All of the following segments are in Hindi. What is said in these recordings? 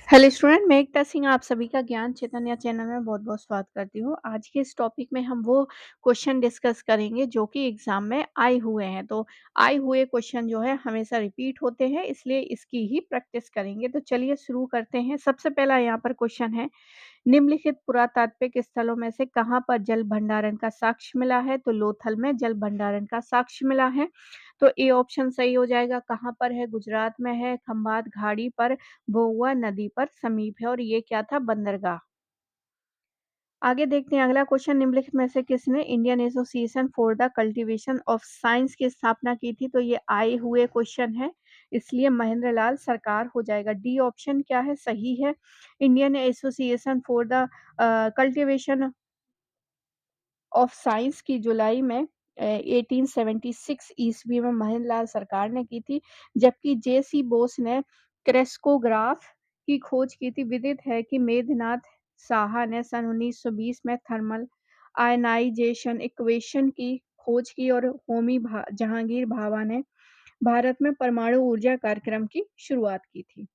हेलो स्टूडेंट, मैं एकता सिंह आप सभी का ज्ञान चैतन्य चैनल में बहुत-बहुत स्वागत करती हूँ। आज के इस टॉपिक में हम वो क्वेश्चन डिस्कस करेंगे जो कि एग्ज़ाम में आए हुए हैं। तो आए हुए क्वेश्चन जो है हमेशा रिपीट होते हैं, इसलिए इसकी ही प्रैक्टिस करेंगे। तो चलिए शुरू करते हैं। सबसे पहला यहाँ पर क्वेश्चन है, निम्नलिखित पुरातात्विक स्थलों में से कहाँ पर जल भंडारण का साक्ष्य मिला है? तो लोथल में जल भंडारण का साक्ष्य मिला है। तो ए ऑप्शन सही हो जाएगा। कहाँ पर है? गुजरात में है, खंभात घाटी पर, भोगवा नदी पर समीप है और ये क्या था? बंदरगाह। आगे देखते हैं अगला क्वेश्चन, निम्नलिखित में से किसने Indian association for the cultivation of science की स्थापना की थी? तो ये आए हुए क्वेश्चन है, इसलिए महेंद्र लाल सरकार हो जाएगा। डी ऑप्शन क्या है? सही है। Indian association for the cultivation of science की जुलाई में 1876 ईस्वी में महेंद्र लाल सरकार ने की थी, जबकि जे.सी. बोस ने क्रेस्कोग्राफ की खोज की थी। विदित है कि मेघनाथ साहा ने सन 1920 में थर्मल आयनाइजेशन इक्वेशन की खोज की और होमी जहांगीर भाभा ने भारत में परमाणु ऊर्जा कार्यक्रम की शुरुआत की थी।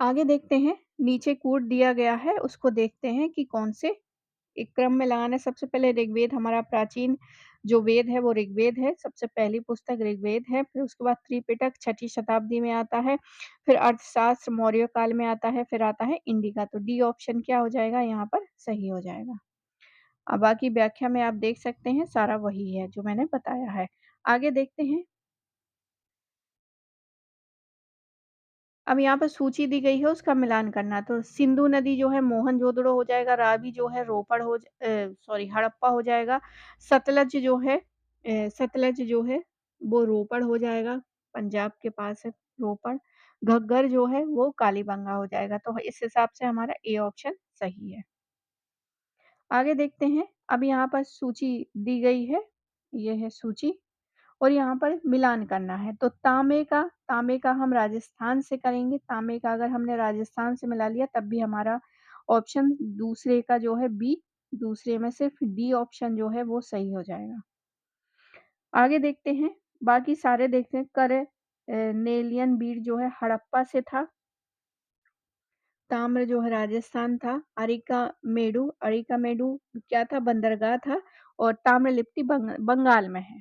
आगे देखते हैं, नीचे कूट दिया गया है, उसको देखते हैं कि कौन से एक क्रम में लगाना है। सबसे पहले ऋग्वेद हमारा प्राचीन जो वेद है वो ऋग्वेद है, सबसे पहली पुस्तक ऋग्वेद है। फिर उसके बाद त्रिपिटक 6ठी शताब्दी में आता है, फिर अर्थशास्त्र मौर्य काल में आता है, फिर आता है इंडिका। तो डी ऑप्शन क्या हो जाएगा? यहाँ पर सही हो जाएगा। अब बाकी व्याख्या में आप देख सकते हैं सारा वही है जो मैंने बताया है। आगे देखते हैं, अब यहाँ पर सूची दी गई है उसका मिलान करना। तो सिंधु नदी जो है मोहनजोदड़ो हो जाएगा, रावी जो है रोपड़ सॉरी हड़प्पा हो जाएगा, सतलज जो है सतलज जो है वो रोपड़ हो जाएगा, पंजाब के पास है रोपड़। घग्गर जो है वो कालीबंगा हो जाएगा। तो इस हिसाब से हमारा ए ऑप्शन सही है। आगे देखते हैं, अब यहाँ पर सूची दी गई है, ये है सूची और यहाँ पर मिलान करना है। तो तांबे का हम राजस्थान से करेंगे। तांबे का अगर हमने राजस्थान से मिला लिया तब भी हमारा ऑप्शन दूसरे का जो है बी, दूसरे में सिर्फ डी ऑप्शन जो है वो सही हो जाएगा। आगे देखते हैं, बाकी सारे देखते हैं। नेलियन बीड जो है हड़प्पा से था। ताम्र जो है राजस्थान था। अरिका मेडु क्या था? बंदरगाह था। और ताम्रलिप्ति बंगाल में है।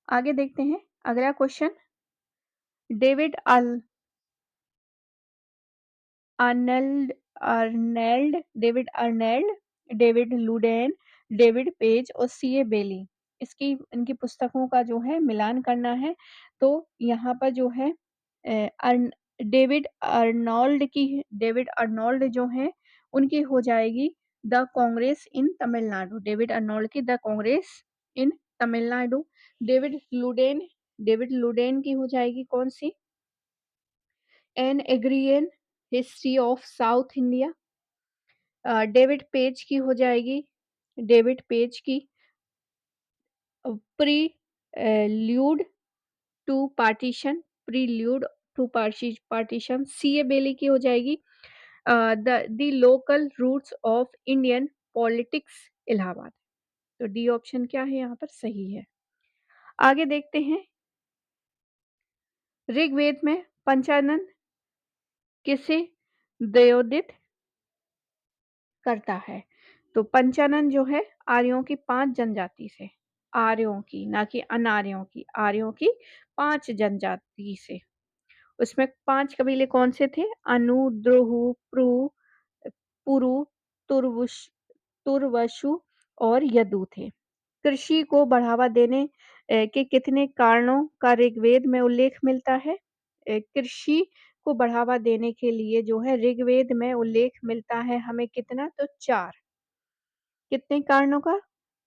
आगे देखते हैं अगला question, David Arnold David Arnold, David Ludden, David Page और सीए बेली, इसकी इनकी पुस्तकों का जो है मिलान करना है। तो यहाँ पर जो है अ, अर्न डेविड अर्नोल्ड जो है उनकी हो जाएगी the Congress in Tamil Nadu. David Arnold की the Congress in Tamil Nadu. David Ludden David Ludden की हो जाएगी कौन सी? An agrarian history of South India. David Page की हो जाएगी डेविड पेज की prelude to partition prelude to partition. C A Bayly की हो जाएगी the local roots of Indian politics Allahabad. तो डी ऑप्शन क्या है? यहाँ पर सही है। आगे देखते हैं, ऋग्वेद में पंचानन किसे द्योतित करता है? तो पंचानन जो है आर्यों की 5 जनजाति से, आर्यों की ना कि अनार्यों की, आर्यों की 5 जनजाति से। उसमें 5 कबीले कौन से थे? अनु, द्रुहु, पुरु, तुर्वुश तुर्वसु और यदु थे। कृषि को बढ़ावा देने के कितने कारणों का ऋग्वेद में उल्लेख मिलता है? कृषि को बढ़ावा देने के लिए जो है ऋग्वेद में उल्लेख मिलता है हमें कितना? तो 4। कितने कारणों का?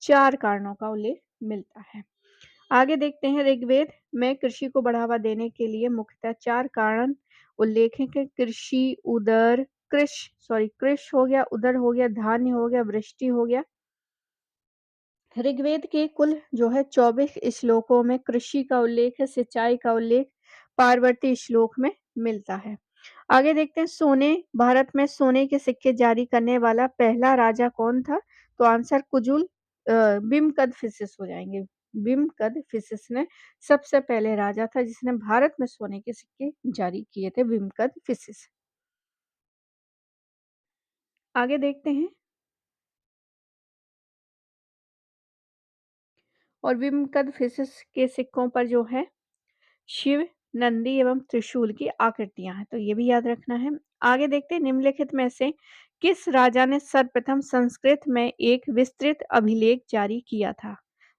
4 कारणों का उल्लेख मिलता है। आगे देखते हैं, ऋग्वेद में कृषि को बढ़ावा देने के लिए मुख्यतः 4 कारण उल्लेख हैं कि कृष हो गया, उदर हो गया, धान्य हो गया, वृष्टि हो गया। ऋग्वेद के कुल जो है 24 श्लोकों में कृषि का उल्लेख है, सिंचाई का उल्लेख पार्वती श्लोक में मिलता है। आगे देखते हैं, भारत में सोने के सिक्के जारी करने वाला पहला राजा कौन था? तो आंसर कुजुल बिम्कदफिसिस हो जाएंगे। विमकदफिसिस ने सबसे पहले राजा था जिसने भारत में सोने के सिक्के जारी किए थे, विमकदफिसिस। आगे देखते हैं। और विमकदफिसिस के सिक्कों पर जो है शिव, नंदी एवं त्रिशूल की आकृतियां हैं, तो ये भी याद रखना है। आगे देखते हैं, निम्नलिखित में से किस राजा ने सर्वप्रथम संस्कृत में एक विस्तृत अभिलेख जारी किया था?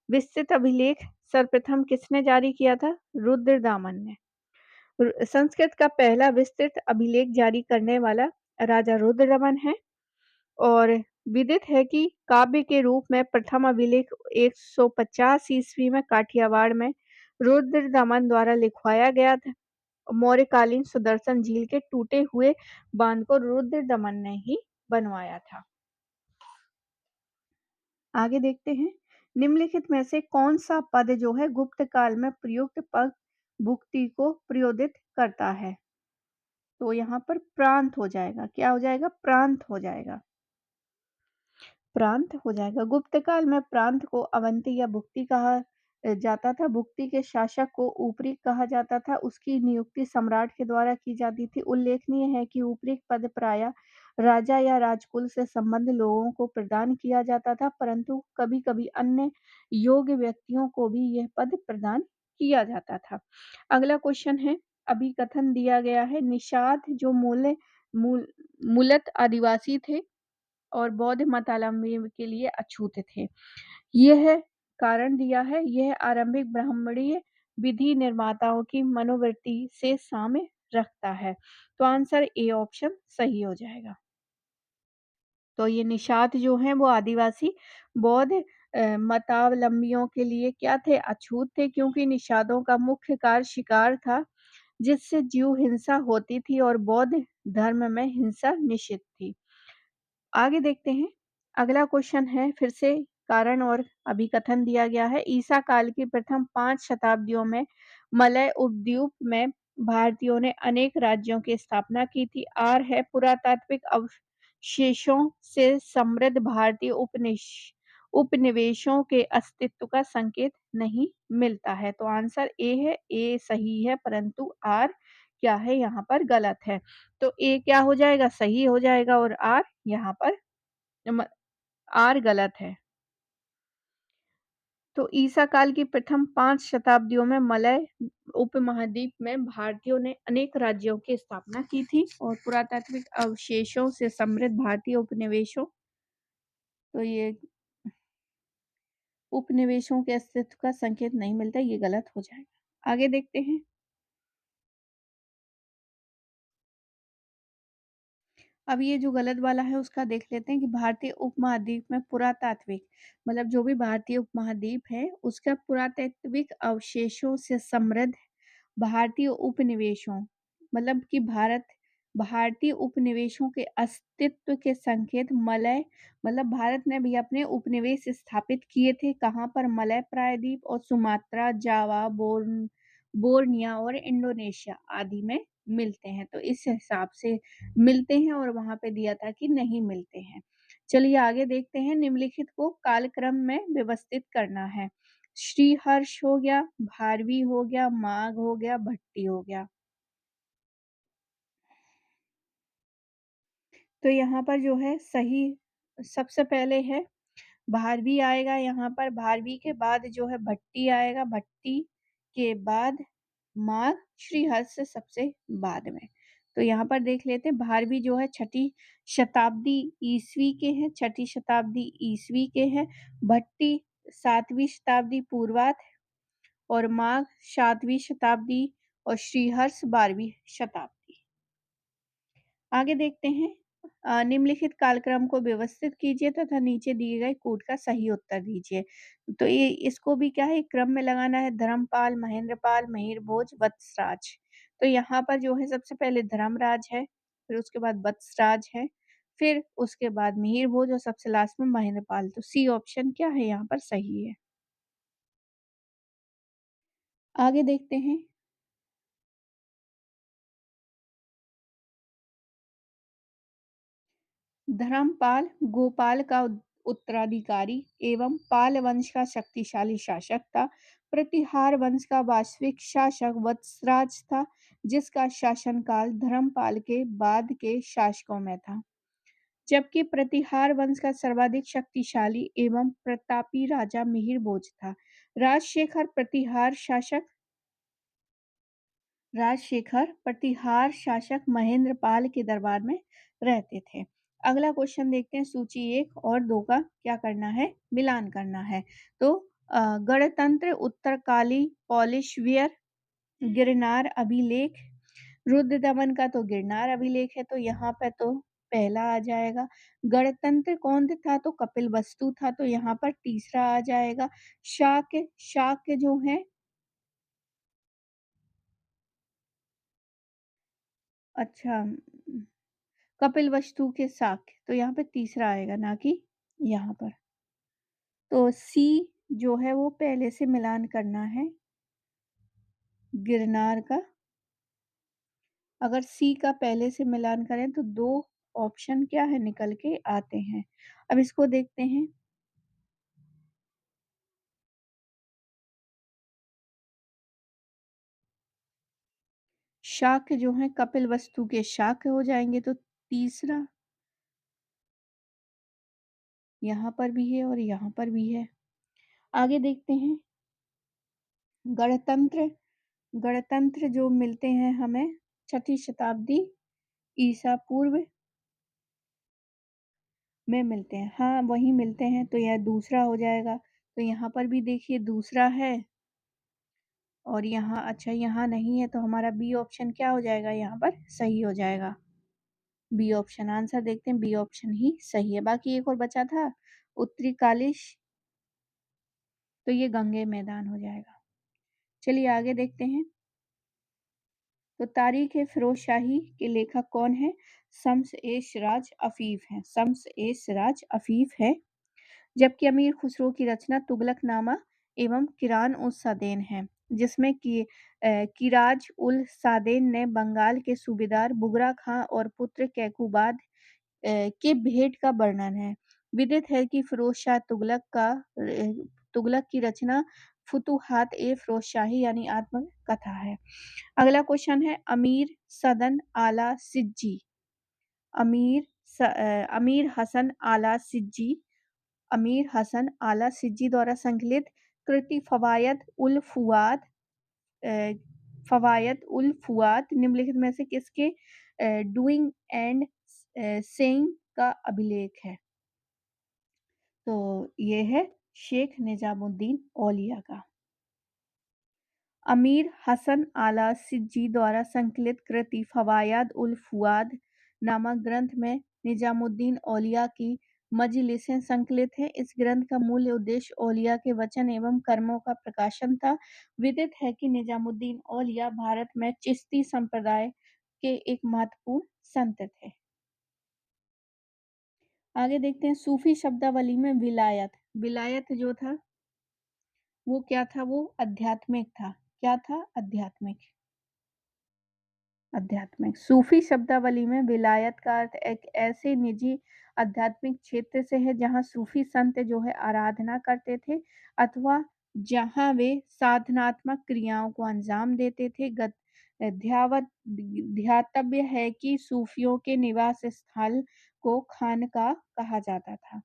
विस्तृत अभिलेख सर्वप्रथम किसने जारी किया था? रुद्रदामन ने। संस्कृत का पहला विस्तृत अभिलेख जारी करने वाला राजा रुद्रदमन है। और विदित है कि काव्य के रूप में प्रथम अभिलेख 150 ईस्वी में काठियावाड़ में रुद्रदमन द्वारा लिखवाया गया था। मौर्यकालीन सुदर्शन झील के टूटे हुए बांध को रुद्रदमन ने ही बनवाया था। आगे देखते हैं, निम्नलिखित में से कौन सा पद जो है गुप्त काल में प्रयुक्त पद भुक्ति को प्रयोदित करता है? तो यहाँ पर प्रांत हो जाएगा। क्या हो जाएगा? प्रांत हो जाएगा। प्रांत हो जाएगा। गुप्त काल में प्रांत को अवंती या भुक्ति कहा जाता था। भुक्ति के शासक को ऊपरी कहा जाता था। उसकी नियुक्ति सम्राट के द्वारा की जाती थी। उल्लेखनीय है कि ऊपरी पद प्रायः राजा या राजकुल से संबद्ध लोगों को प्रदान किया जाता था, परंतु कभी-कभी अन्य योग्य व्यक्तियों को भी यह पद प्रदान किया जाता था। अगला क्वेश्चन है, अभिकथन दिया गया है, निषाद जो मूलतः आदिवासी थे और बौद्ध मतावलंबी के लिए अछूत थे। यह कारण दिया है, यह आरंभिक ब्राह्मणीय विधि निर्माताओं की मनोवृत्ति से साम्य रखता है। तो आंसर ए ऑप्शन सही हो जाएगा। तो ये निषाद जो हैं वो आदिवासी बौद्ध मतावलंबियों के लिए क्या थे? अछूत थे, क्योंकि निषादों का मुख्य कार्य शिकार था, जिससे जीव हिंसा होती थी और बौद्ध धर्म में हिंसा निषिद्ध थी। आगे देखते हैं। अगला क्वेश्चन है, फिर से कारण और अभिकथन दिया गया है। ईसा काल की प्रथम 5 शताब्दियों में मलय उपद्वीप में भारतीयों ने अनेक राज्यों की स्थापना की थी। आर है, पुरातात्विक अवशेषों से समृद्ध भारतीय उपनिवेशों के अस्तित्व का संकेत नहीं मिलता है। तो आंसर ए है। ए सही है, परंतु आर क्या है? यहाँ पर गलत है। तो ए क्या हो जाएगा? सही हो जाएगा और आर यहाँ पर म आर गलत है। तो ईसा काल की प्रथम 5 शताब्दियों में मलय उपमहाद्वीप में भारतीयों ने अनेक राज्यों की स्थापना की थी और पुरातात्विक अवशेषों से समृद्ध भारतीय उपनिवेशों, तो ये उपनिवेशों के अस्तित्व का संकेत नहीं मिलता, ये गलत हो जाएगा। आगे देखते हैं। अब ये जो गलत वाला है उसका देख लेते हैं कि भारतीय उपमहाद्वीप में पुरातात्विक, मतलब जो भी भारतीय उपमहाद्वीप है उसका पुरातात्विक अवशेषों से समृद्ध भारतीय उपनिवेशों, मतलब कि भारतीय उपनिवेशों के अस्तित्व के संकेत मलय, मतलब भारत ने भी अपने उपनिवेश स्थापित किए थे। कहाँ पर? मलय प्रायद्वीप और सुमात्रा, जावा, बोर्निया और इंडोनेशिया आदि में मिलते हैं। तो इस हिसाब से मिलते हैं और वहां पे दिया था कि नहीं मिलते हैं। चलिए आगे देखते हैं। निम्नलिखित को कालक्रम में व्यवस्थित करना है। श्रीहर्ष हो गया, भारवी हो गया, माघ हो गया, भट्टी हो गया। तो यहाँ पर जो है सही, सबसे पहले है भारवी आएगा। यहाँ पर भारवी के बाद जो है भट्टी आएगा, भट्टी के बाद माघ, श्रीहर्ष से सबसे बाद में। तो यहाँ पर देख लेते हैं, भारवी जो है छठी शताब्दी ईसवी के हैं, छठी शताब्दी ईसवी के हैं। भट्टी 7वीं शताब्दी पूर्वार्ध और माघ 7वीं शताब्दी और श्रीहर्ष 12वीं शताब्दी। आगे देखते हैं। निम्नलिखित कालक्रम को व्यवस्थित कीजिए तथा नीचे दिए गए कोड का सही उत्तर दीजिए। तो ये इसको भी क्या है, क्रम में लगाना है। धर्मपाल, महेंद्रपाल, मिहिरभोज, वत्सराज। तो यहाँ पर जो है सबसे पहले धर्मराज है, फिर उसके बाद वत्सराज है, फिर उसके बाद मिहिरभोज और सबसे लास्ट में महेंद्रपाल। तो सी ऑप्शन क्या है यहाँ पर सही है। आगे देखते हैं। धर्मपाल गोपाल का उत्तराधिकारी एवं पाल वंश का शक्तिशाली शासक था। प्रतिहार वंश का वास्तविक शासक वत्सराज था, जिसका शासनकाल धर्मपाल के बाद के शासकों में था। जबकि प्रतिहार वंश का सर्वाधिक शक्तिशाली एवं प्रतापी राजा मिहिर भोज था। राजशेखर प्रतिहार शासक राजशेखर प्रतिहार शासक महेंद्र पाल के दरबार में रहते थे। अगला क्वेश्चन देखते हैं, सूची 1 और 2 का क्या करना है, मिलान करना है। तो गणतंत्र उत्तरकाली पॉलिशवियर गिरनार अभिलेख, रुद्र दमन का तो गिरनार अभिलेख है, तो यहाँ पे तो पहला आ जाएगा। गणतंत्र कौन था, तो कपिल वस्तु था, तो यहाँ पर तीसरा आ जाएगा। शाक्य शाक्य जो है, अच्छा, कपिल वस्तु के शाक्य, तो यहाँ पे तीसरा आएगा ना कि यहाँ पर। तो सी जो है वो पहले से मिलान करना है गिरनार का। अगर सी का पहले से मिलान करें तो दो ऑप्शन क्या है निकल के आते हैं। अब इसको देखते हैं। शाक्य जो है कपिल वस्तु के शाक्य हो जाएंगे, तो तीसरा यहाँ पर भी है और यहाँ पर भी है। आगे देखते हैं, गणतंत्र गणतंत्र जो मिलते हैं हमें 6ठी शताब्दी ईसा पूर्व में मिलते हैं। हाँ, वही मिलते हैं, तो यह दूसरा हो जाएगा। तो यहाँ पर भी देखिए दूसरा है, और यहाँ अच्छा यहाँ नहीं है, तो हमारा बी ऑप्शन क्या हो जाएगा, यहाँ पर सही हो जाएगा। बी ऑप्शन आंसर देखते हैं, बी ऑप्शन ही सही है। बाकी एक और बचा था उत्तरी कालिश, तो ये गंगे मैदान हो जाएगा। चलिए आगे देखते हैं। तो तारीख ए फिरोज शाही के लेखक कौन है, शम्स ए सिराज अफीफ है, शम्स ए सिराज अफीफ है। जबकि अमीर खुसरो की रचना तुगलकनामा एवं किरान उल सादेन है, जिसमें कि किराज उल सादेन ने बंगाल के सूबेदार बुगरा खां और पुत्र कैकुबाद के भेंट का वर्णन है। विदित है कि फिरोज शाह तुगलक की रचना फुतुहात ए फिरोज शाही यानी आत्मकथा है। अगला क्वेश्चन है, अमीर सदन आला सिज्जी अमीर हसन आला सिज्जी अमीर हसन आला सिज्जी द्वारा संकलित कृति फवायत निम्नलिखित में से किसके डूइंग एंड सेइंग का अभिलेख है। तो ये है शेख निजामुद्दीन औलिया का। अमीर हसन आला सिज्जी द्वारा संकलित कृति फवायद उल फुआद नामक ग्रंथ में निजामुद्दीन औलिया की मजलिसें संकलित हैं। इस ग्रंथ का मूल उद्देश्य औलिया के वचन एवं कर्मों का प्रकाशन था। विदित है कि निजामुद्दीन औलिया भारत में चिश्ती संप्रदाय के एक महत्वपूर्ण संत थे। आगे देखते हैं, सूफी शब्दावली में विलायत विलायत जो था वो क्या था, वो आध्यात्मिक था। क्या था, आध्यात्मिक। आध्यात्मिक सूफी शब्दावली में विलायत का अर्थ एक ऐसे निजी आध्यात्मिक क्षेत्र से है जहाँ सूफी संत जो है आराधना करते थे, अथवा जहाँ वे साधनात्मक क्रियाओं को अंजाम देते थे। ध्यातव्य है कि सूफियों के निवास स्थल को खानका कहा जाता था।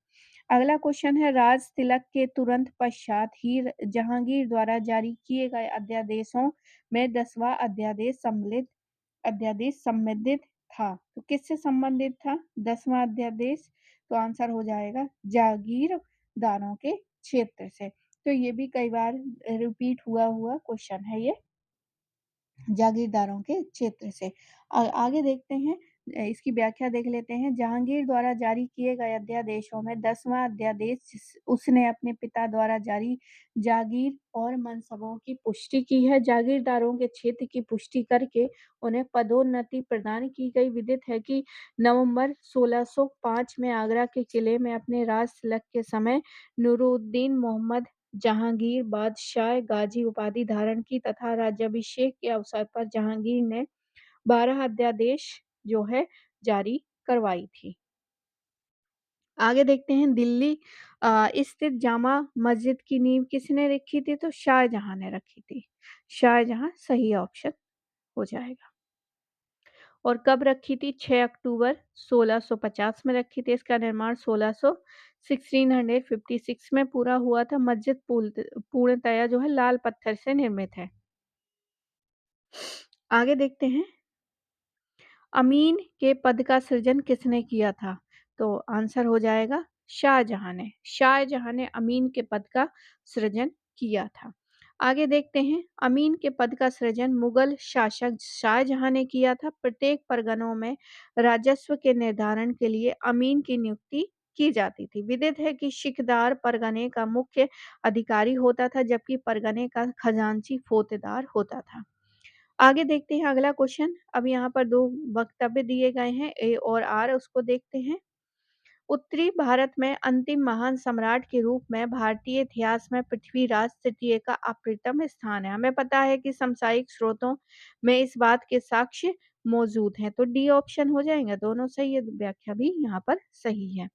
अगला क्वेश्चन है, राज तिलक के तुरंत पश्चात ही जहांगीर द्वारा जारी किए गए अध्यादेशों में 10वां अध्यादेश संबंधित था। तो किससे संबंधित था 10वां अध्यादेश, तो आंसर हो जाएगा जागीरदारों के क्षेत्र से। तो ये भी कई बार रिपीट हुआ क्वेश्चन है ये, जागीरदारों के क्षेत्र से। आगे देखते हैं, इसकी व्याख्या देख लेते हैं। जहांगीर द्वारा जारी किए गए अध्यादेशों में 10वां अध्यादेश उसने अपने पिता द्वारा जारी जागीर और मनसबों की पुष्टि की है। जागीरदारों के क्षेत्र की पुष्टि करके उन्हें पदोन्नति प्रदान की गई। विदित है कि नवंबर 1605 में आगरा के किले में अपने राज तिलक के समय नूरुद्दीन मोहम्मद जहांगीर बादशाह गाजी उपाधि धारण की तथा राज्याभिषेक के अवसर पर जहांगीर ने 12 अध्यादेश जो है जारी करवाई थी। आगे देखते हैं दिल्ली स्थित जामा मस्जिद की नींव किसने रखी थी? तो शाहजहाँ ने रखी थी। शाहजहाँ सही ऑप्शन हो जाएगा। और कब रखी थी? 6 अक्टूबर 1650 में रखी थी। इसका निर्माण 1656 में पूरा हुआ था। मस्जिद पूर्णतया जो है लाल पत्थर से निर्मित है। आगे देखते हैं अमीन के पद का सृजन किसने किया था? तो आंसर हो जाएगा शाहजहाँ ने। शाहजहाँ ने अमीन के पद का सृजन किया था। आगे देखते हैं अमीन के पद का सृजन मुगल शासक शाहजहाँ ने किया था। प्रत्येक परगनों में राजस्व के निर्धारण के लिए अमीन की नियुक्ति की जाती थी। विदित है कि सिकदार परगने का मुख्य अधिकारी होता था जबकि परगने का खजांची फोतेदार होता था। आगे देखते हैं अगला क्वेश्चन। अब यहाँ पर 2 वक्तव्य दिए गए हैं ए और आर उसको देखते हैं। उत्तरी भारत में अंतिम महान सम्राट के रूप में भारतीय इतिहास में पृथ्वीराज तृतीय का अप्रतिम स्थान है। हमें पता है कि समसामयिक स्रोतों में इस बात के साक्ष्य मौजूद हैं। तो डी ऑप्शन हो जाएगा, दोनों सही है, व्याख्या भी यहाँ पर सही है।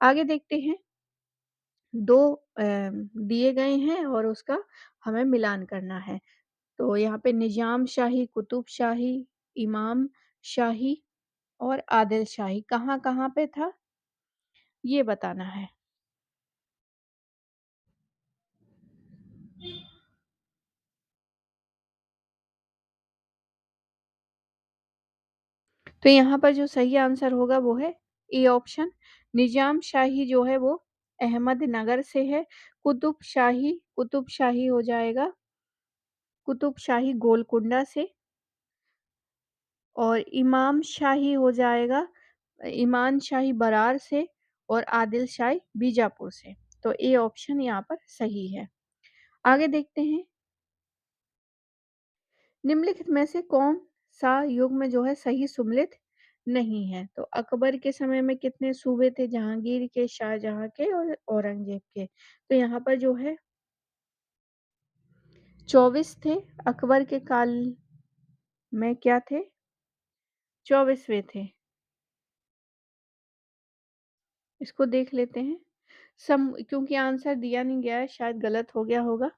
आगे देखते हैं 2 दिए गए हैं और उसका हमें मिलान करना है। तो यहाँ पे निजाम शाही, कुतुब शाही, इमाम शाही और आदिल शाही कहाँ-कहाँ पे था, ये बताना है। तो यहाँ पर जो सही आंसर होगा वो है ए ऑप्शन। निजाम शाही जो है वो अहमदनगर से है। कुतुब शाही हो जाएगा, कुतुब शाही गोलकुंडा से। और इमाम शाही हो जाएगा ईमान शाही बरार से। और आदिल शाही बीजापुर से। तो ए ऑप्शन यहाँ पर सही है। आगे देखते हैं निम्नलिखित में से कौन सा युग में जो है सही सुमेलित नहीं है? तो अकबर के समय में कितने सूबे थे? जहांगीर के, शाहजहां के और औरंगजेब के। तो यहाँ पर जो है 24 थे। अकबर के काल में क्या थे? 24वें थे। इसको देख लेते हैं। सम क्योंकि आंसर दिया नहीं गया है, शायद गलत हो गया होगा।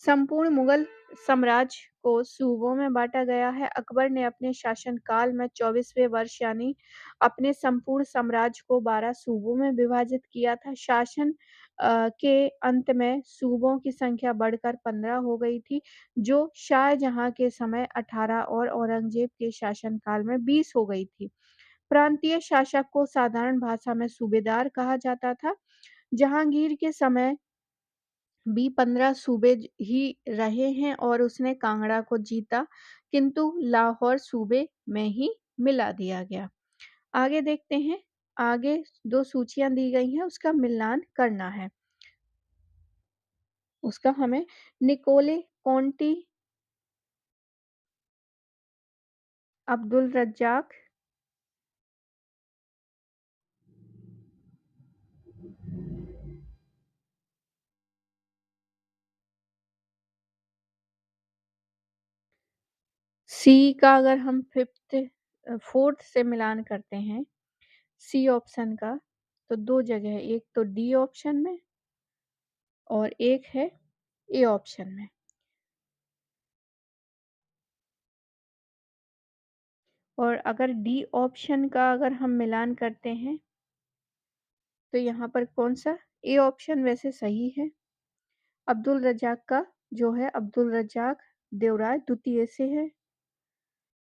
संपूर्ण मुगल साम्राज्य को सूबों में बांटा गया है। अकबर ने अपने शासनकाल में 24वें वर्ष यानी अपने संपूर्ण साम्राज्य को 12 सूबों में विभाजित किया था। शासन के अंत में सूबों की संख्या बढ़कर 15 हो गई थी, जो शाहजहां के समय 18 और औरंगजेब के शासनकाल में 20 हो गई थी। प्रांतीय शासक को साधारण भाषा में सूबेदार कहा जाता था। जहांगीर के समय भी 15 सूबे ही रहे हैं और उसने कांगड़ा को जीता, किंतु लाहौर सूबे में ही मिला दिया गया। आगे देखते हैं। आगे 2 सूचियाँ दी गई हैं, उसका मिलान करना है। उसका हमें निकोले कॉन्टी, अब्दुल रज़्ज़ाक, सी का अगर हम 4th से मिलान करते हैं, सी ऑप्शन का, तो 2 जगह है, एक तो डी ऑप्शन में और एक है ए ऑप्शन में। और अगर डी ऑप्शन का अगर हम मिलान करते हैं, तो यहाँ पर कौन-सा? ए ऑप्शन वैसे सही है। अब्दुल रज़्ज़ाक का जो है अब्दुल रज़्ज़ाक देवराय द्वितीय से है।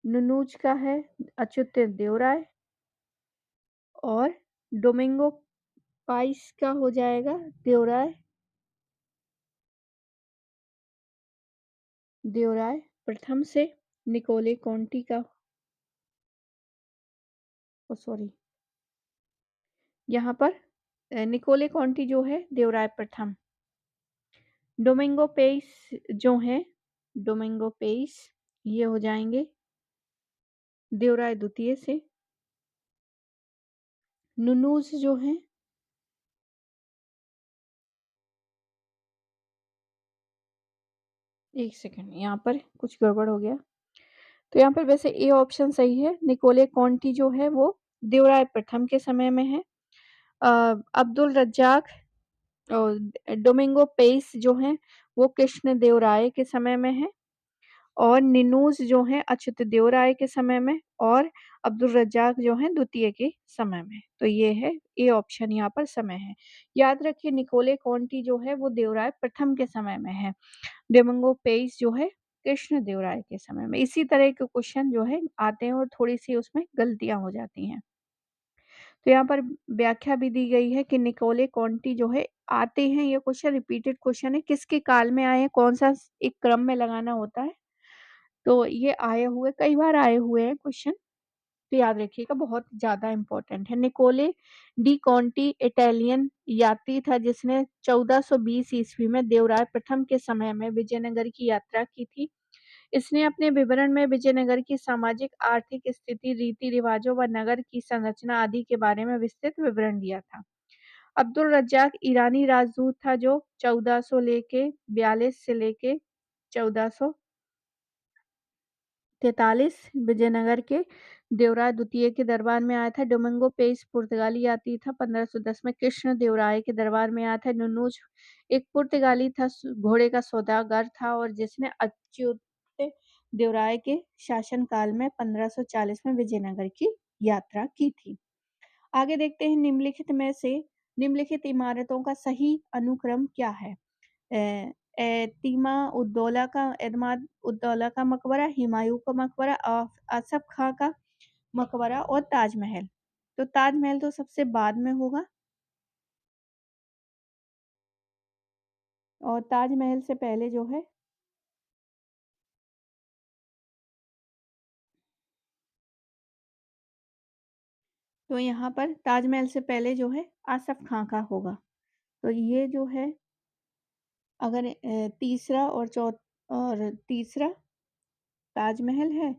नूनूज का है अच्युत देवराय। और डोमिंगो पाइस का हो जाएगा देवराय देवराय प्रथम से। निकोले कॉन्टी का सॉरी, यहाँ पर निकोले कॉन्टी जो है देवराय प्रथम। डोमिंगो पेइस जो हैं, डोमिंगो पेइस ये हो जाएँगे देवराय द्वितीय से। नूनूज जो हैं, 1 सेकंड यहाँ पर कुछ गड़बड़ हो गया। तो यहाँ पर वैसे ए ऑप्शन सही है। निकोले कॉन्टी जो है वो देवराय प्रथम के समय में है। अ, अब्दुल रज़्ज़ाक़ और डोमिंगो पेस जो हैं, वो कृष्णदेवराय के समय में हैं और निनूज़ जो हैं अच्युतदेवराय के समय में और अब्दुल रज़्ज़ाक़ जो हैं द्वितीय के समय में। तो ये है, ए ऑप्शन यहाँ पर समय है। याद रखिए निकोले कॉन्टी जो है वो देवराय प्रथम के समय में है। डोमिंगो पेस जो है कृष्णदेवराय के समय में। इसी तरह के क्वेश्चन जो है आते हैं और थोड़ी-सी उसमें गलतियाँ हो जाती हैं। तो यहाँ पर व्याख्या भी दी गई है कि निकोले कॉन्टी जो है आते हैं, ये क्वेश्चन रिपीटेड क्वेश्चन है, किसके काल में आए हैं, कौन-सा एक क्रम में लगाना होता है। तो ये आए हुए कई बार आए हुए हैं क्वेश्चन, तो याद रखिएगा बहुत ज़्यादा इम्पोर्टेंट है। निकोले डी कॉन्टी इटालियन यात्री था जिसने 1420 ईस्वी में देवराय प्रथम के समय में विजयनगर की यात्रा की थी। इसने अपने विवरण में विजयनगर की सामाजिक आर्थिक स्थिति, रीति-रिवाजों व नगर की संरचना आदि के बारे में विस्तृत विवरण दिया था। अब्दुल रज़्ज़ाक़ ईरानी राजदूत था जो 1400 लेके 42 से लेके 1400 43 विजयनगर के देवराय द्वितीय के दरबार में आया था। डोमिंगो पेस पुर्तगाली यात्री था, 1510 में कृष्णदेवराय के दरबार में आया था। नुनूज एक पुर्तगाली था, घोड़े का सौदागर था और जिसने अच्युत देवराय के शासनकाल में 1540 में विजयनगर की यात्रा की थी। आगे देखते हैं निम्नलिखित में से निम्नलिखित इमारतों का सही अनुक्रम क्या है? एतमाद उद्दौला का मकबरा, हुमायूं का मकबरा, आसफ खां का मकबरा और ताजमहल। तो ताजमहल तो सबसे बाद में होगा और ताजमहल से पहले जो है तो यहाँ पर ताजमहल से पहले जो है आसफ खां का होगा। तो ये जो है अगर तीसरा और तीसरा ताजमहल है,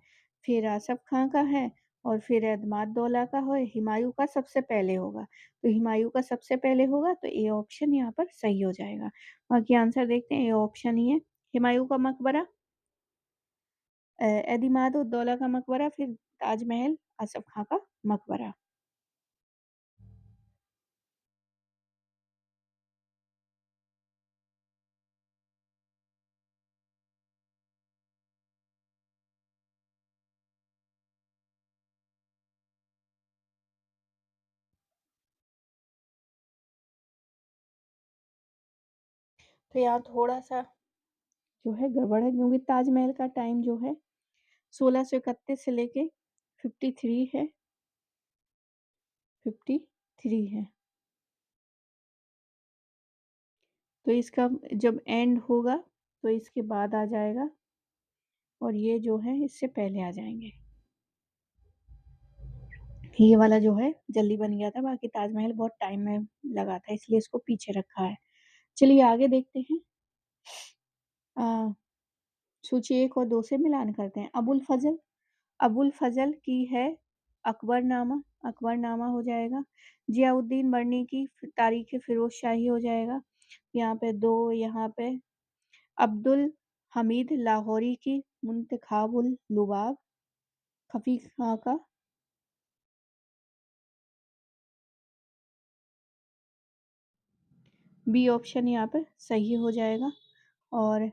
फिर आसफ खां का है और फिर एतमाद-दौला का है, हुमायूं का सबसे पहले होगा। तो हुमायूं का सबसे पहले होगा तो ए ऑप्शन यहाँ पर सही हो जाएगा। बाकी आंसर देखते हैं, ए ऑप्शन ही है। हुमायूं का मकबरा, एतमाद-उद-दौला का मकबरा, फिर ताजमहल, आसफ खां का मकबरा। तो यहाँ थोड़ा-सा जो है गड़बड़ है क्योंकि ताजमहल का टाइम जो है 1631 से लेके 53 है, 53 है। तो इसका जब एंड होगा तो इसके बाद आ जाएगा और ये जो है इससे पहले आ जाएँगे। ये वाला जो है जल्दी बन गया था, बाकी ताजमहल बहुत टाइम में लगा था इसलिए इसको पीछे रखा है। चलिए आगे देखते हैं। अ, सूची 1 और 2 से मिलान करते हैं। अबुल फ़ज़ल की है अकबरनामा, अकबरनामा हो जाएगा। ज़ियाउद्दीन बरनी की तारीख़ फ़िरोज़ शाही हो जाएगा। यहाँ पे 2 यहाँ पे अब्दुल हमीद लाहौरी की मुंतख़ाबुल लुबाब, खफ़ी खां का बी ऑप्शन यहाँ पे सही हो जाएगा और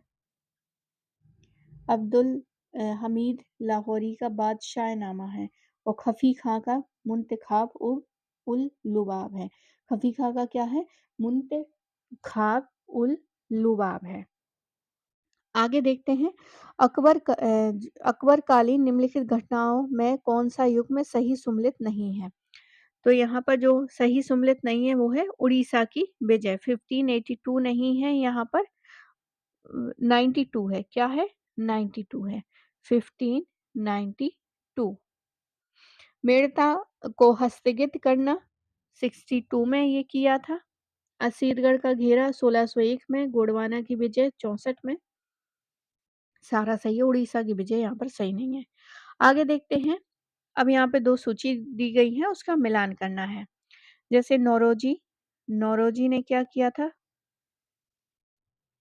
अब्दुल हमीद लाहौरी का बादशाहनामा है और खफ़ी खां का मुंतख़ाब उल लुबाब है। खफ़ी खां का क्या है? मुंतख़ाब उल लुबाब है। आगे देखते हैं अकबरकालीन निम्नलिखित घटनाओं में कौन-सा युग में सही सुमेलित नहीं है? तो यहाँ पर जो सही सुमेलित नहीं है वो है उड़ीसा की विजय। 1582 नहीं है यहाँ पर 92 है। क्या है? 92 है। 1592 मेड़ता को हस्तगित करना 62 में ये किया था। असीरगढ़ का घेरा 1601 में, गोंडवाना की विजय 64 में। सारा सही है, उड़ीसा की विजय यहाँ पर सही नहीं है। आगे देखते हैं, अब यहाँ पे 2 सूची दी गई है, उसका मिलान करना है। जैसे नौरोजी, नौरोजी ने क्या किया था?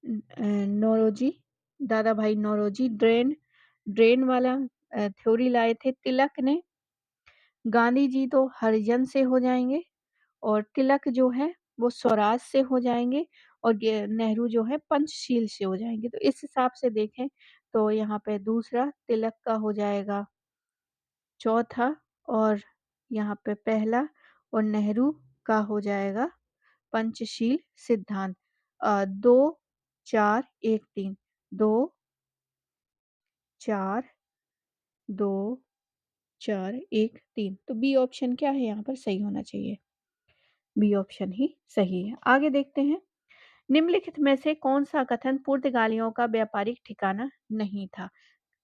नौरोजी, दादा भाई नौरोजी ड्रेन वाला थ्योरी लाए थे। तिलक ने, गांधी जी तो हरिजन से हो जाएँगे और तिलक जो है वो स्वराज से हो जाएँगे और नेहरू जो है पंचशील से हो जाएँगे। तो इस हिसाब से देखें तो यहाँ पे दूसरा तिलक का हो जाएगा चौथा और यहाँ पे पहला और नेहरू का हो जाएगा पंचशील सिद्धांत। 2, 4, 1, 3 2, 4, 2, 4, 1, 3 तो बी ऑप्शन क्या है यहाँ पर सही होना चाहिए। बी ऑप्शन ही सही है। आगे देखते हैं, निम्नलिखित में से कौन-सा कथन पुर्तगालियों का व्यापारिक ठिकाना नहीं था?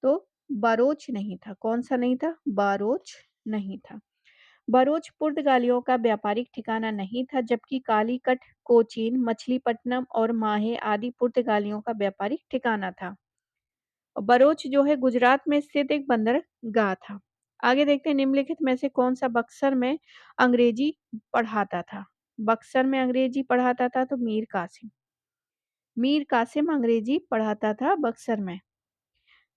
तो बारोच नहीं था। कौन-सा नहीं था? बारोच नहीं था। बरोच पुर्तगालियों का व्यापारिक ठिकाना नहीं था, जबकि कालीकट, कोचीन, मछलीपट्टनम और माहे आदि पुर्तगालियों का व्यापारिक ठिकाना था। और बरोच जो है गुजरात में स्थित एक बंदरगाह था। आगे देखते हैं, निम्नलिखित में से कौन-सा बक्सर में अंग्रेजी पढ़ाता था? बक्सर में अंग्रेजी पढ़ाता था तो मीर कासिम। मीर कासिम अंग्रेजी पढ़ाता था बक्सर में।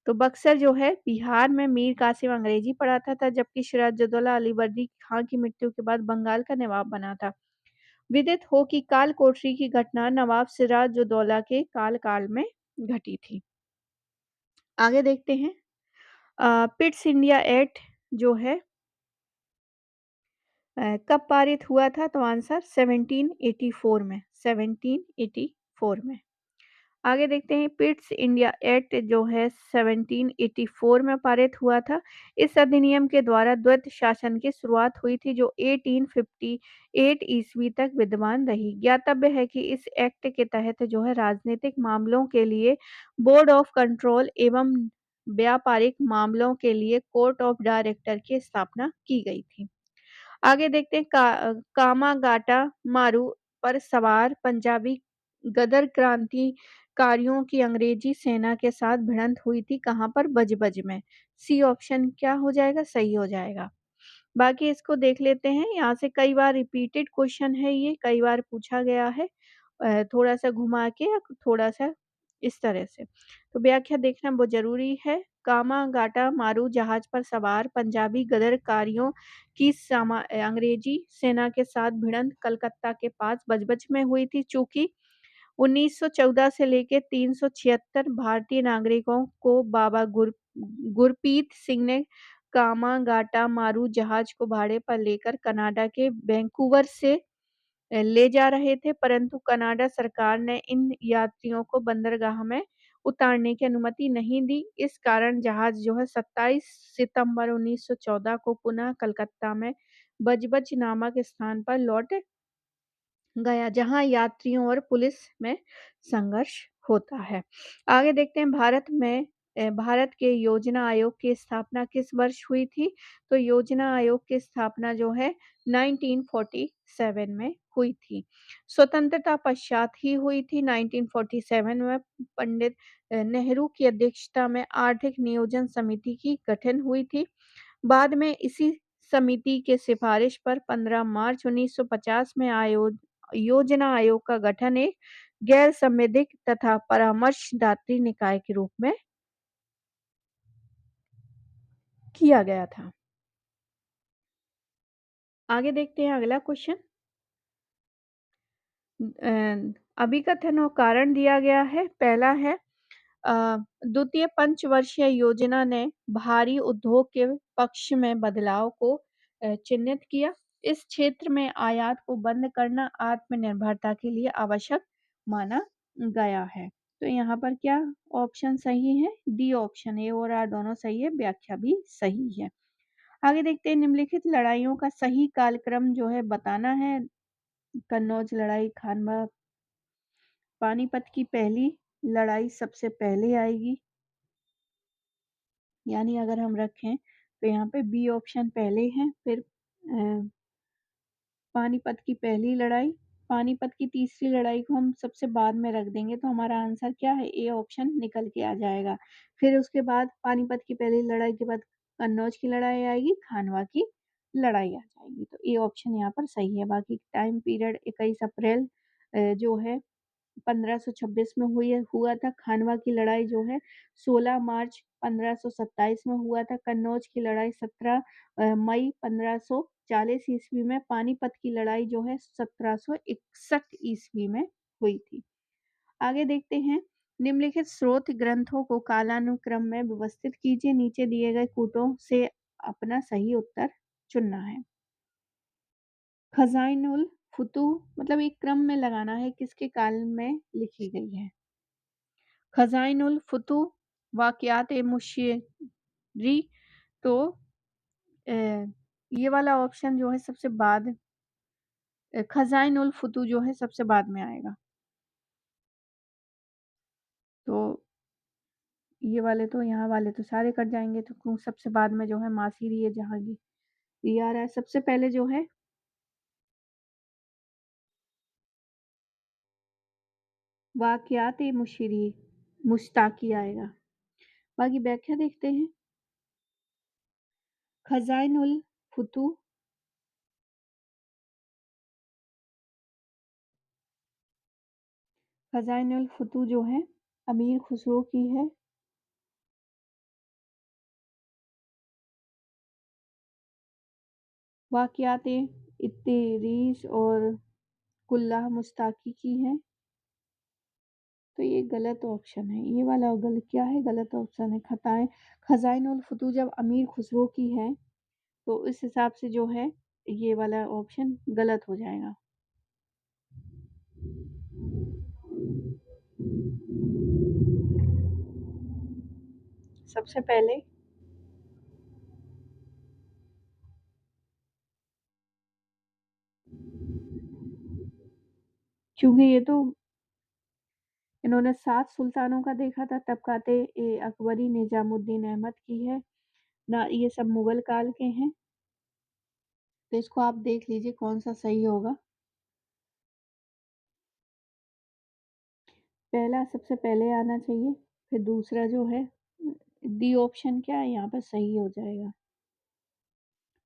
तो बक्सर जो है बिहार में मीर कासिम अंग्रेजी पढ़ाता था, जबकि सिराजुद्दौला अलीवर्दी खां की मृत्यु के बाद बंगाल का नवाब बना था। विदित हो कि काल कोठरी की घटना नवाब सिराजुद्दौला के काल में घटी थी। आगे देखते हैं, पिट्स इंडिया एक्ट जो है कब पारित हुआ था? तो आंसर 1784 में, 1784 में। आगे देखते हैं, पिट्स इंडिया एक्ट जो है 1784 में पारित हुआ था। इस अधिनियम के द्वारा द्वैत शासन की शुरुआत हुई थी, जो 1858 ईस्वी तक विद्यमान रही। ज्ञातव्य है कि इस एक्ट के तहत जो है राजनीतिक मामलों के लिए बोर्ड ऑफ कंट्रोल एवं व्यापारिक मामलों के लिए कोर्ट ऑफ डायरेक्टर की स्थापना की गई थी। आगे देखते हैं, कामागाटा मारू पर सवार पंजाबी गदर क्रांतिकारियों की अंग्रेजी सेना के साथ भिड़ंत हुई थी। कहाँ पर? बजबज में। सी ऑप्शन क्या हो जाएगा? सही हो जाएगा। बाकी इसको देख लेते हैं, यहाँ से कई बार रिपीटेड क्वेश्चन है, ये कई बार पूछा गया है, थोड़ा-सा घुमा के या थोड़ा-सा इस तरह से। तो व्याख्या देखना बहुत ज़रूरी है। कामागाटा मारू जहाज़ पर सवार पंजाबी गदरकारियों की अंग्रेजी सेना के साथ भिड़ंत कलकत्ता के पास बजबज में हुई थी। चूँकि 1914 से लेके 376 भारतीय नागरिकों को बाबा गुरप्रीत सिंह ने कामागाटा मारू जहाज को भाड़े पर लेकर कनाडा के वैंकूवर से ले जा रहे थे, परंतु कनाडा सरकार ने इन यात्रियों को बंदरगाह में उतारने की अनुमति नहीं दी। इस कारण जहाज जो है 27 सितंबर 1914 को पुनः कलकत्ता में बजबज नामक स्थान पर लौट गया, जहां यात्रियों और पुलिस में संघर्ष होता है। आगे देखते हैं, भारत के योजना आयोग की स्थापना किस वर्ष हुई थी? तो योजना आयोग की स्थापना जो है 1947 में हुई थी। स्वतंत्रता पश्चात ही हुई थी। 1947 में पंडित नेहरू की अध्यक्षता में आर्थिक नियोजन समिति की गठन हुई थी। बाद में इसी समिति के सिफारिश पर 15 मार्च 1950 में योजना आयोग का गठन एक गैर संवैधानिक तथा परामर्शदात्री निकाय के रूप में किया गया था। आगे देखते हैं अगला क्वेश्चन। अभिकथन और कारण दिया गया है। पहला है, अ, द्वितीय पंचवर्षीय योजना ने भारी उद्योग के पक्ष में बदलाव को चिह्नित किया। इस क्षेत्र में आयात को बंद करना आत्मनिर्भरता के लिए आवश्यक माना गया है। तो यहाँ पर क्या ऑप्शन सही है? डी ऑप्शन, ए और आर दोनों सही है, व्याख्या भी सही है। आगे देखते हैं, निम्नलिखित लड़ाइयों का सही कालक्रम जो है बताना है। कन्नौज लड़ाई, खानवा, पानीपत की पहली लड़ाई सबसे पहले आएगी, यानी अगर हम रखें तो यहाँ पे बी ऑप्शन पहले है, फिर पानीपत की पहली लड़ाई, पानीपत की तीसरी लड़ाई को हम सबसे बाद में रख देंगे, तो हमारा आंसर क्या है? ए ऑप्शन निकल के आ जाएगा। फिर उसके बाद पानीपत की पहली लड़ाई के बाद कन्नौज की लड़ाई आएगी, खानवा की लड़ाई आ जाएगी। तो ए ऑप्शन यहाँ पर सही है। बाकी टाइम पीरियड 21 अप्रैल जो है 1526 में हुआ था। खानवा की लड़ाई जो है 16 मार्च 1527 में हुआ था। कन्नौज की लड़ाई 17 मई 1540 ईस्वी में, पानीपत की लड़ाई जो है 1761 ईस्वी में हुई थी। आगे देखते हैं, निम्नलिखित स्रोत ग्रंथों को कालानुक्रम में व्यवस्थित कीजिए। नीचे दिए गए कूटों से अपना सही उत्तर चुनना है। खज़ाइनुल फुतूह मतलब एक क्रम में लगाना है, किसके काल में लिखी गई है। खज़ाइनुल फुतूह, वाक़ियात ए मुशीरी, तो अ, ये वाला ऑप्शन जो है सबसे बाद, खज़ाइनुल फुतूह जो है सबसे बाद में आएगा। तो ये वाले तो, यहाँ वाले तो सारे कट जाएँगे, तो सबसे बाद में जो है मासीरी ए जहांगीर, ये आ रहा है। सबसे पहले जो है वाक़ियात ए मुशीरी, मुश्ताकी आएगा। बाकी व्याख्या देखते हैं। खज़ाइनुल फुतूह, खज़ाइनुल फुतूह जो है अमीर खुसरो की है। वाक़ियात ए इत्तिरीस और कुल्लाह मुस्ताकी की है। तो ये गलत ऑप्शन है, ये वाला गलत क्या है, गलत ऑप्शन है। खताएँ खज़ाइनुल फुतूह जब अमीर खुसरो की है, तो इस हिसाब से जो है ये वाला ऑप्शन गलत हो जाएगा। सबसे पहले क्योंकि ये तो इन्होंने 7 सुल्तानों का देखा था, तबक़ात-ए-अकबरी निज़ामुद्दीन अहमद की है ना, ये सब मुग़ल काल के हैं। तो इसको आप देख लीजिए कौन-सा सही होगा। पहला सबसे पहले आना चाहिए, फिर दूसरा जो है डी ऑप्शन क्या है यहाँ पर सही हो जाएगा।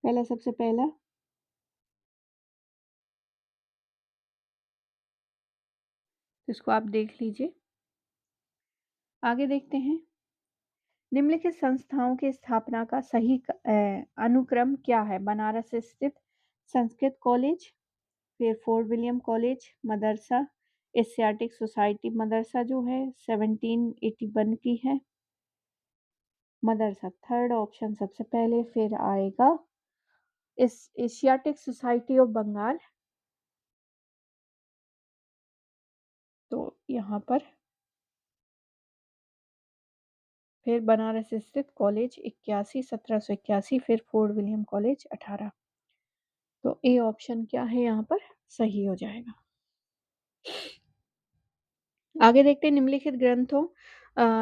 पहला सबसे पहला, तो इसको आप देख लीजिए। आगे देखते हैं, निम्नलिखित संस्थाओं की स्थापना का सही अनुक्रम क्या है। बनारस स्थित संस्कृत कॉलेज, फिर फोर्ट विलियम कॉलेज मदरसा, एशियाटिक सोसाइटी मदरसा जो है 1781 की है मदरसा, थर्ड ऑप्शन सबसे पहले, फिर आएगा इस एशियाटिक सोसाइटी ऑफ बंगाल, तो यहाँ पर फिर बनारस स्थित कॉलेज 81 1781, फिर फोर्ट विलियम कॉलेज 18। तो ए ऑप्शन क्या है यहाँ पर सही हो जाएगा। आगे देखते हैं, निम्नलिखित ग्रंथों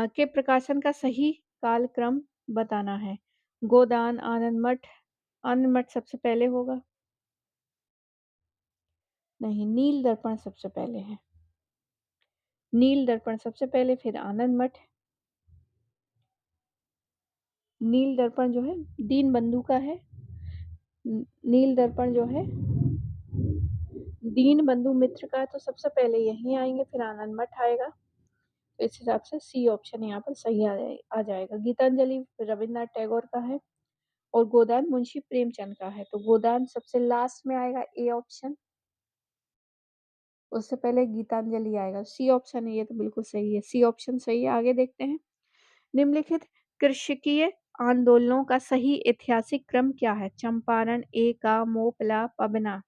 के प्रकाशन का सही कालक्रम बताना है। गोदान, आनंद मठ, आनंद मठ सबसे पहले होगा। नहीं, नील दर्पण सबसे पहले है। नील दर्पण सबसे पहले, फिर आनंद मठ। नील दर्पण जो है दीन बंधु का है। नील दर्पण जो है दीन बंधु मित्र का है, तो सबसे पहले यही आएंगे, फिर आनंद मठ आएगा। तो इस हिसाब से सी ऑप्शन यहाँ पर सही आ जाएगा। गीतांजलि रविन्द्रनाथ टैगोर का है और गोदान मुंशी प्रेमचंद का है, तो गोदान सबसे लास्ट में आएगा, ए ऑप्शन। उससे पहले गीतांजलि आएगा, सी ऑप्शन है, ये तो बिल्कुल सही है, सी ऑप्शन सही है। आगे देखते हैं, निम्नलिखित कृषकीय आंदोलनों का सही ऐतिहासिक क्रम क्या है। चंपारण, एका, मोपला, पबना।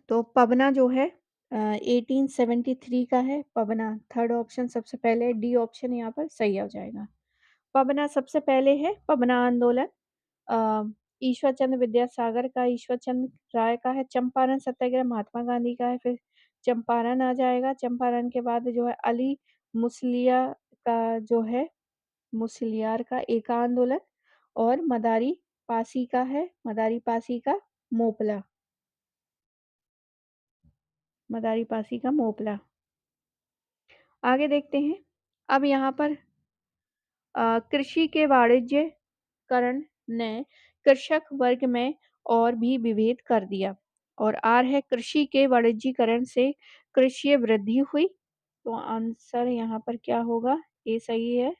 तो पबना जो है 1873 का है पबना, थर्ड ऑप्शन सबसे पहले, डी ऑप्शन यहाँ पर सही हो जाएगा। पबना सबसे पहले है। पबना आंदोलन अ, ईश्वर चंद्र विद्यासागर का, ईश्वर चंद्र राय का है। चंपारण सत्याग्रह महात्मा गांधी का है, फिर चंपारण आ जाएगा। चंपारण के बाद जो है अली मुसलिया का जो है, मुसलियार का एका आंदोलन, और मदारी पासी का है, मदारी पासी का मोपला, मदारी पासी का मोपला। आगे देखते हैं, अब यहाँ पर कृषि के वाणिज्यकरण ने कृषक वर्ग में और भी विभेद कर दिया। और आर है, कृषि के वाणिज्यीकरण से कृषि वृद्धि हुई। तो आंसर यहाँ पर क्या होगा, ये सही है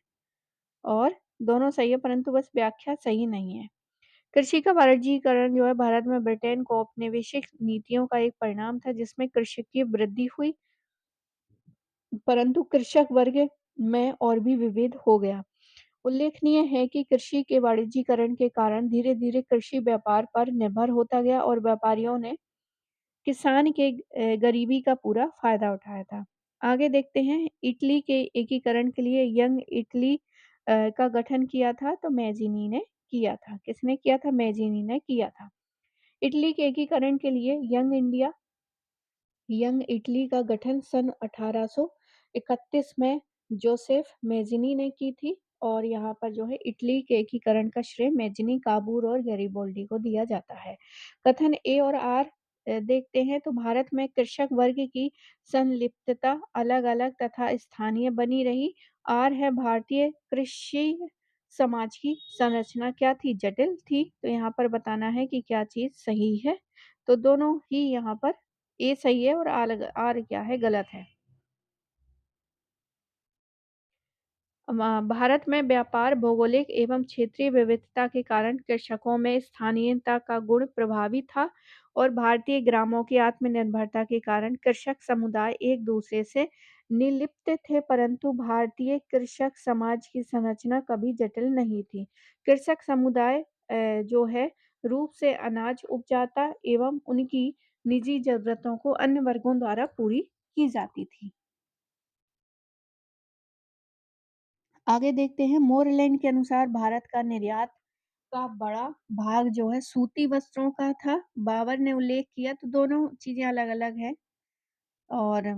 और दोनों सही है परंतु बस व्याख्या सही नहीं है। कृषि का वाणिज्यीकरण जो है भारत में ब्रिटेन को औपनिवेशिक नीतियों का एक परिणाम था जिसमें कृषि की वृद्धि हुई, परंतु कृषक वर्ग में और भी विभेद हो गया। उल्लेखनीय है कि कृषि के वाणिज्यीकरण के कारण धीरे-धीरे कृषि व्यापार पर निर्भर होता गया और व्यापारियों ने किसान के गरीबी का पूरा फ़ायदा उठाया था। आगे देखते हैं इटली के एकीकरण के लिए यंग इटली का गठन किया था तो मैज़िनी ने किया था। किसने किया था? मैज़िनी ने किया था। इटली के एकीकरण के लिए यंग इटली का गठन सन 1831 में जोसेफ मेज़िनी ने की थी और यहाँ पर जो है इटली के एकीकरण का श्रेय मेज़िनी, काबूर और गैरिबोल्डी को दिया जाता है। कथन ए और आर देखते हैं तो भारत में कृषक वर्ग की संलिप्तता अलग-अलग तथा स्थानीय बनी रही। आर है भारतीय कृषि समाज की संरचना क्या थी? जटिल थी। तो यहाँ पर बताना है कि क्या चीज़ सही है। तो दोनों ही यहाँ पर ए सही है और आर क्या है गलत है। भारत में व्यापार, भौगोलिक एवं क्षेत्रीय विविधता के कारण कृषकों में स्थानीयता का गुण प्रभावी था और भारतीय ग्रामों की आत्मनिर्भरता के कारण कृषक समुदाय एक दूसरे से निर्लिप्त थे, परंतु भारतीय कृषक समाज की संरचना कभी जटिल नहीं थी। कृषक समुदाय जो है रूप से अनाज उपजाता एवं उनकी निजी ज़रूरतों को अन्य वर्गों द्वारा पूरी की जाती थी। आगे देखते हैं मोरलैंड के अनुसार भारत का निर्यात का बड़ा भाग जो है सूती वस्त्रों का था। बाबर ने उल्लेख किया तो दोनों चीज़ें अलग-अलग हैं और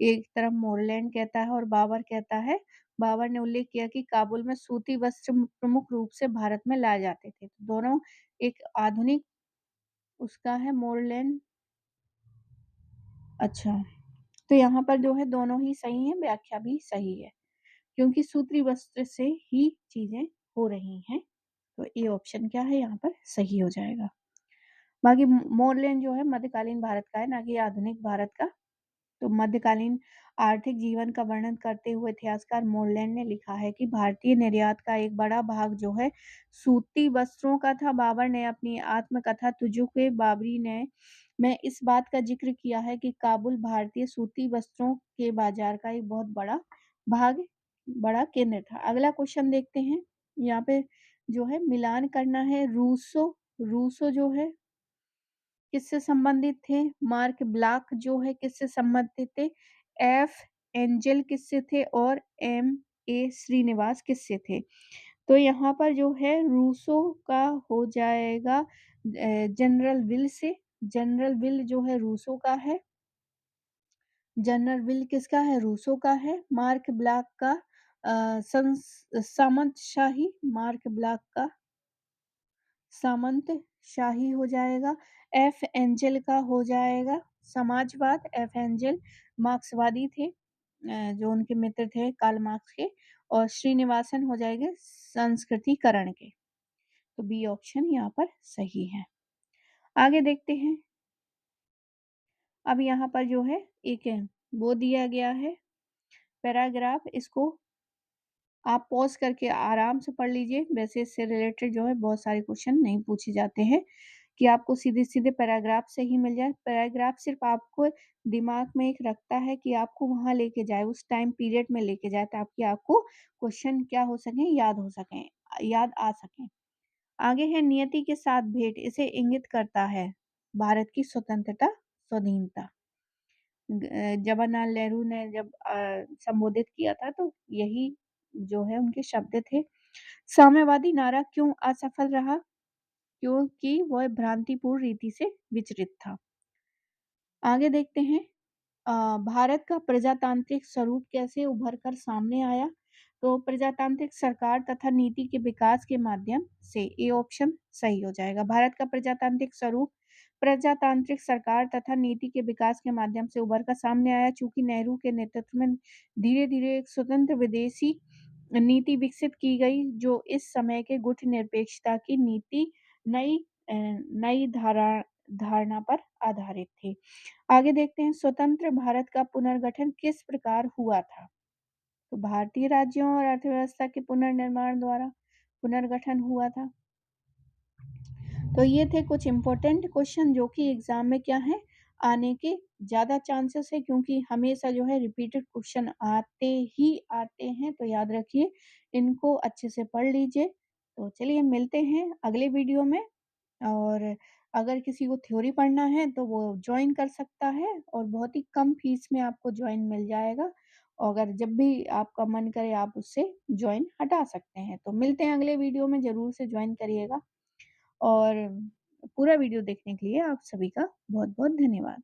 एक तरफ मोरलैंड कहता है और बाबर कहता है। बाबर ने उल्लेख किया कि काबुल में सूती वस्त्र प्रमुख रूप से भारत में लाए जाते थे। तो दोनों एक आधुनिक उसका है मोरलैंड अच्छा, तो यहाँ पर जो है दोनों ही सही हैं, व्याख्या भी सही है, क्योंकि सूती वस्त्र से ही चीज़ें हो रही हैं। तो ए ऑप्शन क्या है यहाँ पर सही हो जाएगा। बाकी मोरलैंड जो है मध्यकालीन भारत का है, ना कि आधुनिक भारत का। तो मध्यकालीन आर्थिक जीवन का वर्णन करते हुए इतिहासकार मोरलैंड ने लिखा है कि भारतीय निर्यात का एक बड़ा भाग जो है सूती वस्त्रों का था। बाबर ने अपनी आत्मकथा तुजुक बाबरी ने में इस बात का जिक्र किया है कि काबुल भारतीय सूती वस्त्रों के बाजार का एक बहुत भाग बड़ा केंद्र था। अगला क्वेश्चन देखते हैं। यहाँ पे जो है मिलान करना है। रूसो रूसो जो है किससे संबंधित थे? मार्क ब्लॉक जो है किससे संबंधित थे? एफ एंजल किससे थे? और एम ए श्रीनिवास किससे थे? तो यहाँ पर जो है रूसो का हो जाएगा general will say. General will जो है रूसो का है। जनरल विल किसका है? रूसो का है। मार्क ब्लॉक का सामंतशाही मार्क ब्लॉक का सामंत शाही हो जाएगा। एफ एंजल का हो जाएगा समाजवाद। एफ एंजल मार्क्सवादी थे जो उनके मित्र थे कार्ल मार्क्स के। और श्रीनिवासन हो जाएंगे संस्कृतिकरण के। तो बी ऑप्शन यहाँ पर सही है। आगे देखते हैं। अब यहाँ पर जो है एक है वो दिया गया है पैराग्राफ, इसको आप पॉज करके आराम से पढ़ लीजिए। वैसे इससे रिलेटेड जो है बहुत सारे क्वेश्चन नहीं पूछे जाते हैं कि आपको सीधे-सीधे पैराग्राफ से ही मिल जाए। पैराग्राफ सिर्फ़ आपको दिमाग में एक रखता है कि आपको वहाँ लेके जाए, उस टाइम पीरियड में लेके जाए ताकि आपको क्वेश्चन क्या हो सकें, याद हो सकें, याद आ सकें। आगे है नियति के साथ भेंट, इसे इंगित करता है भारत की स्वतंत्रता, स्वाधीनता। जवाहरलाल नेहरू ने जब संबोधित किया था तो यही जो है उनके शब्द थे। साम्यवादी नारा क्यों असफल रहा? क्योंकि वह भ्रांतिपूर्ण रीति से विचलित था। आगे देखते हैं। भारत का प्रजातांत्रिक स्वरूप कैसे उभर कर सामने आया? तो प्रजातांत्रिक सरकार तथा नीति के विकास के माध्यम से। ए ऑप्शन सही हो जाएगा। भारत का प्रजातांत्रिक स्वरूप प्रजातांत्रिक सरकार तथा नीति के विकास के माध्यम से उभर कर सामने आया। चूंकि नेहरू के नेतृत्व में धीरे-धीरे एक स्वतंत्र विदेशी नीति विकसित की गई जो इस समय के गुटनिरपेक्षता की नीति नई नई धारणा पर आधारित थी। आगे देखते हैं स्वतंत्र भारत का पुनर्गठन किस प्रकार हुआ था? तो भारतीय राज्यों और अर्थव्यवस्था के पुनर्निर्माण द्वारा पुनर्गठन हुआ था। तो ये थे कुछ इम्पोर्टेंट क्वेश्चन जो कि एग्ज़ाम में क्या है, आने के ज़्यादा चांसेस है, क्योंकि हमेशा जो है रिपीटेड क्वेश्चन आते ही आते हैं, तो याद रखिए, इनको अच्छे से पढ़ लीजिए। तो चलिए मिलते हैं अगले वीडियो में, और अगर किसी को थ्योरी पढ़ना है तो वो जॉइन कर सकता है, और बहुत ही कम फीस में आपको जॉइन मिल जाएगा। और अगर जब भी आपका मन करे आप उससे जॉइन हटा सकते हैं। तो मिलते हैं अगले वीडियो में, ज़रूर से जॉइन करिएगा। और पूरा वीडियो देखने के लिए आप सभी का बहुत-बहुत धन्यवाद।